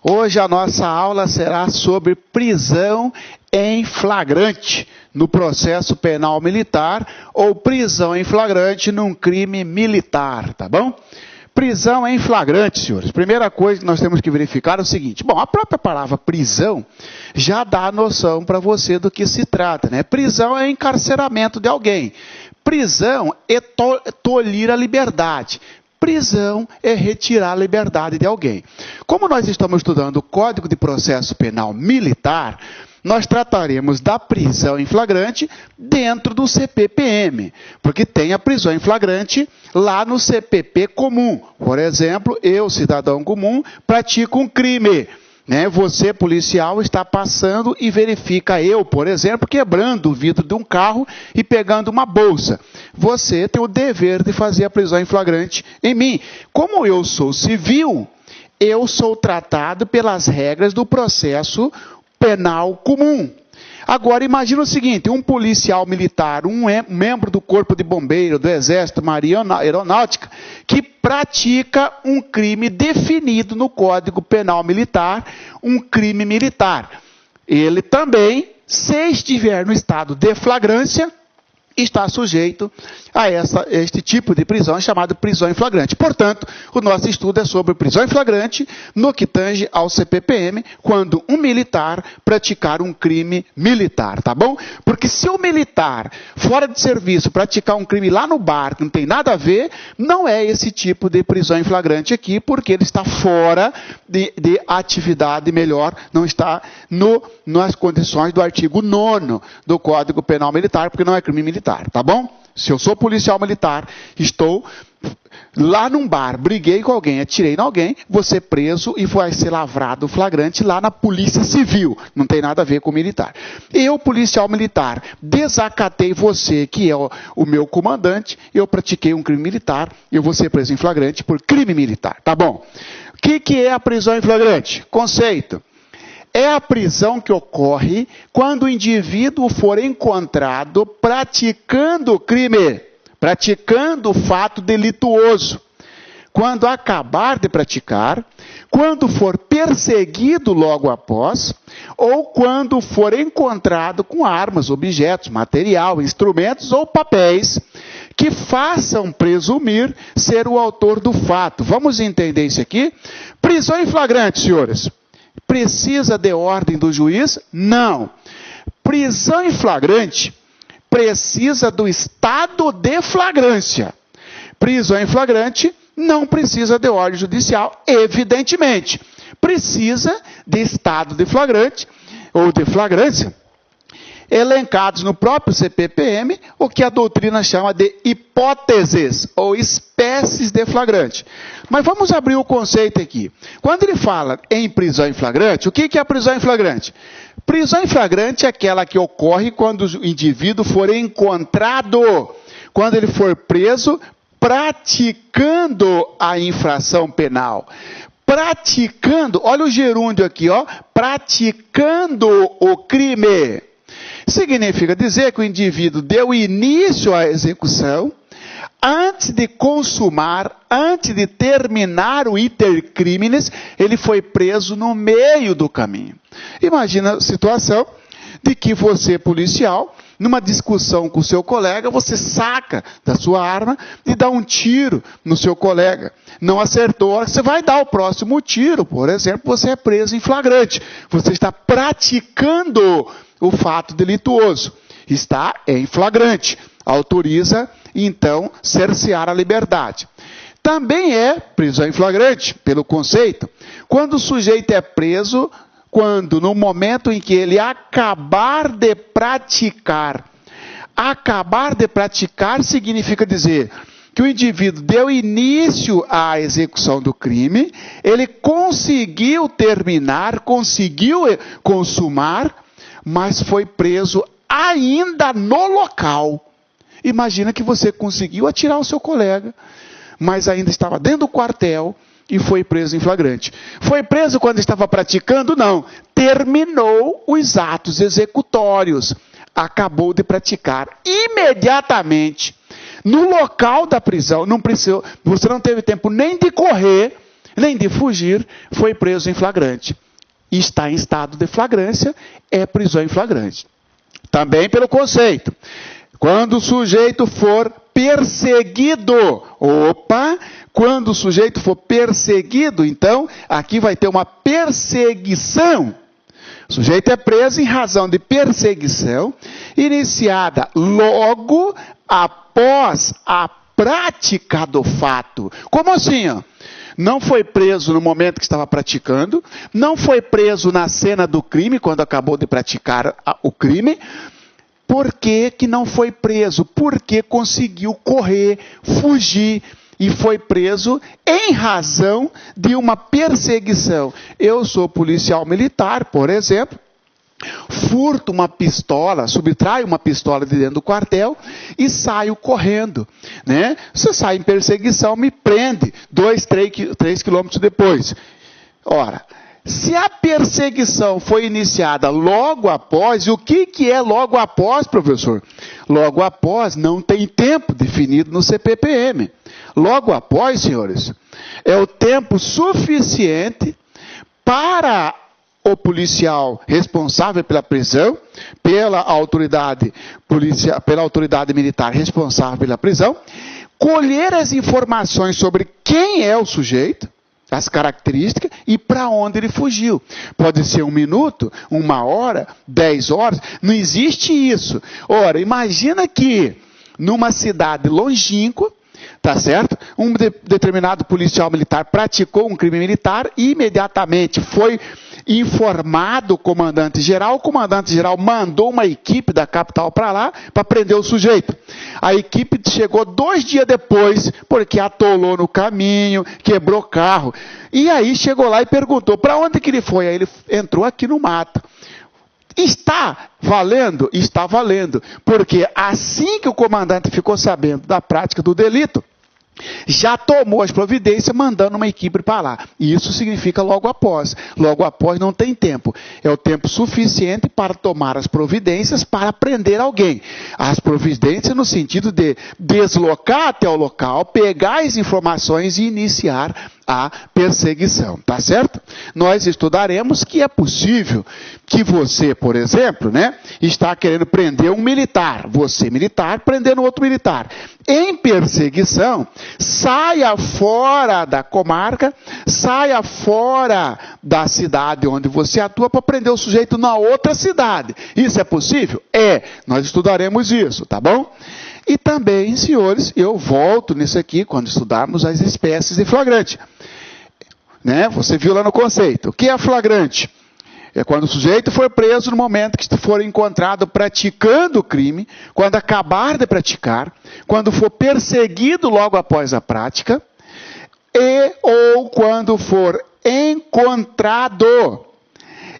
Hoje a nossa aula será sobre prisão em flagrante no processo penal militar ou prisão em flagrante num crime militar, tá bom? Prisão em flagrante, senhores. Primeira coisa que nós temos que verificar é o seguinte. Bom, a própria palavra prisão já dá a noção para você do que se trata, né? Prisão é encarceramento de alguém. Prisão é tolir a liberdade. Prisão é retirar a liberdade de alguém. Como nós estamos estudando o Código de Processo Penal Militar, nós trataremos da prisão em flagrante dentro do CPPM, porque tem a prisão em flagrante lá no CPP comum. Por exemplo, eu, cidadão comum, pratico um crime. Você, policial, está passando e verifica eu, por exemplo, quebrando o vidro de um carro e pegando uma bolsa. Você tem o dever de fazer a prisão em flagrante em mim. Como eu sou civil, eu sou tratado pelas regras do processo penal comum. Agora, imagina o seguinte, um policial militar, um membro do Corpo de Bombeiro, do Exército, Marinha Aeronáutica, que pratica um crime definido no Código Penal Militar, um crime militar. Ele também, se estiver no estado de flagrância, está sujeito a este tipo de prisão chamada prisão em flagrante. Portanto, o nosso estudo é sobre prisão em flagrante no que tange ao CPPM, quando um militar praticar um crime militar, tá bom? Porque se o militar, fora de serviço, praticar um crime lá no bar, que não tem nada a ver, não é esse tipo de prisão em flagrante aqui, porque ele está fora de atividade, melhor, não está nas condições do artigo 9º do Código Penal Militar, porque não é crime militar. Tá bom? Se eu sou policial militar, estou lá num bar, briguei com alguém, atirei em alguém, vou ser preso e vai ser lavrado flagrante lá na Polícia Civil. Não tem nada a ver com militar. Eu, policial militar, desacatei você, que é o meu comandante, eu pratiquei um crime militar, eu vou ser preso em flagrante por crime militar. Tá bom? O que é a prisão em flagrante? Conceito. É a prisão que ocorre quando o indivíduo for encontrado praticando crime, praticando fato delituoso. Quando acabar de praticar, quando for perseguido logo após, ou quando for encontrado com armas, objetos, material, instrumentos ou papéis que façam presumir ser o autor do fato. Vamos entender isso aqui? Prisão em flagrante, senhores. Precisa de ordem do juiz? Não. Prisão em flagrante precisa do estado de flagrância. Prisão em flagrante não precisa de ordem judicial, evidentemente. Precisa de estado de flagrante ou de flagrância, elencados no próprio CPPM, o que a doutrina chama de hipóteses ou espécies de flagrante. Mas vamos abrir o conceito aqui. Quando ele fala em prisão em flagrante, o que é a prisão em flagrante? Prisão em flagrante é aquela que ocorre quando o indivíduo for encontrado, quando ele for preso praticando a infração penal. Praticando, olha o gerúndio aqui, ó, praticando o crime. Significa dizer que o indivíduo deu início à execução, antes de consumar, antes de terminar o iter criminis, ele foi preso no meio do caminho. Imagina a situação de que você, policial, numa discussão com o seu colega, você saca da sua arma e dá um tiro no seu colega. Não acertou, você vai dar o próximo tiro, por exemplo, você é preso em flagrante. Você está praticando o fato delituoso. Está em flagrante. Autoriza, então, cercear a liberdade. Também é prisão em flagrante, pelo conceito, quando o sujeito é preso, quando no momento em que ele acabar de praticar. Acabar de praticar significa dizer que o indivíduo deu início à execução do crime, ele conseguiu terminar, conseguiu consumar, mas foi preso ainda no local. Imagina que você conseguiu atirar o seu colega, mas ainda estava dentro do quartel e foi preso em flagrante. Foi preso quando estava praticando? Não. Terminou os atos executórios. Acabou de praticar. Imediatamente, no local da prisão, não precisou, você não teve tempo nem de correr, nem de fugir, foi preso em flagrante. Está em estado de flagrância, é prisão em flagrante. Também pelo conceito, quando o sujeito for perseguido, quando o sujeito for perseguido, então, aqui vai ter uma perseguição. O sujeito é preso em razão de perseguição, iniciada logo após a prática do fato. Como assim, ó? Não foi preso no momento que estava praticando, não foi preso na cena do crime, quando acabou de praticar o crime. Por que que não foi preso? Porque conseguiu correr, fugir e foi preso em razão de uma perseguição. Eu sou policial militar, por exemplo, furto uma pistola, subtraio uma pistola de dentro do quartel e saio correndo, né? Você sai em perseguição, me prende 3 quilômetros depois. Ora, se a perseguição foi iniciada logo após, e o que é logo após, professor? Logo após não tem tempo definido no CPPM. Logo após, senhores, é o tempo suficiente para o policial responsável pela prisão, pela autoridade militar responsável pela prisão, colher as informações sobre quem é o sujeito, as características e para onde ele fugiu. Pode ser 1 minuto, 1 hora, 10 horas, não existe isso. Ora, imagina que numa cidade longínqua, tá certo? Um determinado policial militar praticou um crime militar e imediatamente foi informado o comandante-geral mandou uma equipe da capital para lá para prender o sujeito. A equipe chegou 2 dias depois, porque atolou no caminho, quebrou carro. E aí chegou lá e perguntou, para onde que ele foi? Aí ele entrou aqui no mato. Está valendo? Está valendo. Porque assim que o comandante ficou sabendo da prática do delito, já tomou as providências mandando uma equipe para lá. E isso significa logo após. Logo após não tem tempo. É o tempo suficiente para tomar as providências para prender alguém. As providências no sentido de deslocar até o local, pegar as informações e iniciar a perseguição, tá certo? Nós estudaremos que é possível que você, por exemplo, está querendo prender um militar, você militar prendendo outro militar. Em perseguição, saia fora da comarca, saia fora da cidade onde você atua para prender o sujeito na outra cidade. Isso é possível? É, nós estudaremos isso, tá bom? E também, senhores, eu volto nisso aqui quando estudarmos as espécies de flagrante. Você viu lá no conceito. O que é flagrante? É quando o sujeito for preso no momento que for encontrado praticando o crime, quando acabar de praticar, quando for perseguido logo após a prática, ou quando for encontrado.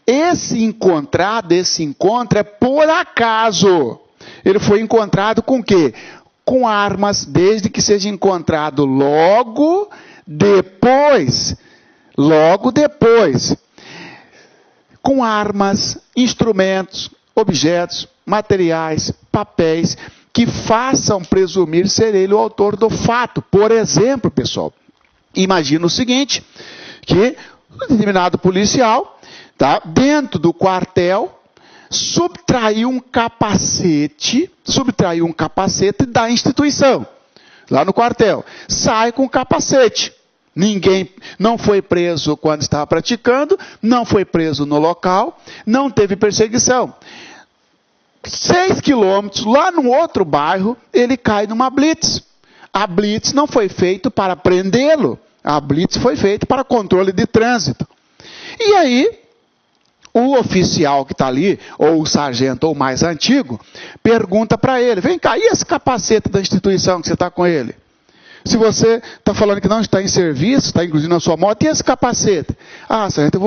Esse encontro é por acaso. Ele foi encontrado com o quê? Com armas, desde que seja encontrado logo depois. Com armas, instrumentos, objetos, materiais, papéis, que façam presumir ser ele o autor do fato. Por exemplo, pessoal, imagina o seguinte, que um determinado policial, dentro do quartel, subtraiu um capacete da instituição, lá no quartel, sai com o capacete. Ninguém não foi preso quando estava praticando, não foi preso no local, não teve perseguição. 6 quilômetros, lá no outro bairro, ele cai numa blitz. A blitz não foi feita para prendê-lo, a blitz foi feita para controle de trânsito. E aí, o oficial que está ali, ou o sargento, ou o mais antigo, pergunta para ele, vem cá, e esse capacete da instituição que você está com ele? Se você está falando que não está em serviço, está inclusive na sua moto, e esse capacete? Ah, sargento, eu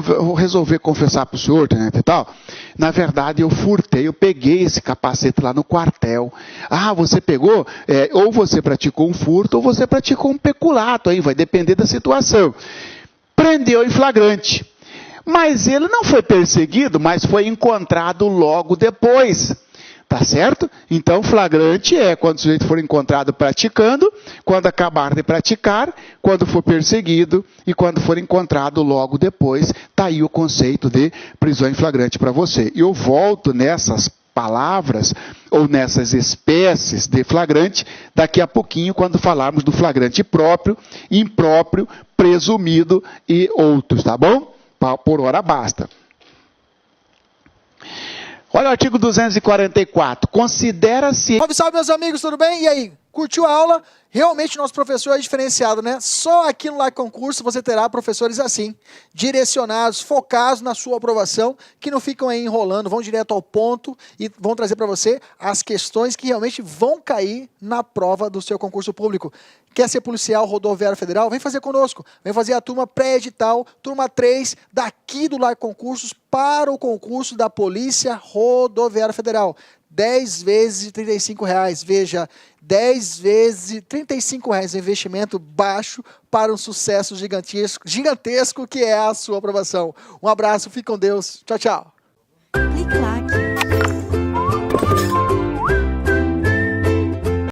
vou resolver confessar para o senhor, tenente, e tal. Na verdade, eu furtei, eu peguei esse capacete lá no quartel. Ah, você pegou? Ou você praticou um furto, ou você praticou um peculato, aí vai depender da situação. Prendeu em flagrante. Mas ele não foi perseguido, mas foi encontrado logo depois. Tá certo? Então, flagrante é quando o sujeito for encontrado praticando, quando acabar de praticar, quando for perseguido e quando for encontrado logo depois. Tá aí o conceito de prisão em flagrante para você. Eu volto nessas palavras ou nessas espécies de flagrante daqui a pouquinho, quando falarmos do flagrante próprio, impróprio, presumido e outros, tá bom? Por hora basta. Olha o artigo 244. Considera-se... Salve, salve, meus amigos, tudo bem? E aí, curtiu a aula? Realmente, nosso professor é diferenciado, né? Só aqui no Like Concurso você terá professores assim, direcionados, focados na sua aprovação, que não ficam aí enrolando, vão direto ao ponto e vão trazer para você as questões que realmente vão cair na prova do seu concurso público. Quer ser policial rodoviário federal? Vem fazer conosco. Vem fazer a turma pré-edital, turma 3, daqui do Like Concursos para o concurso da Polícia Rodoviária Federal. 10 vezes de R$35. Veja, 10 vezes de R$35. Investimento baixo para um sucesso gigantesco que é a sua aprovação. Um abraço, fique com Deus. Tchau, tchau. Clique lá.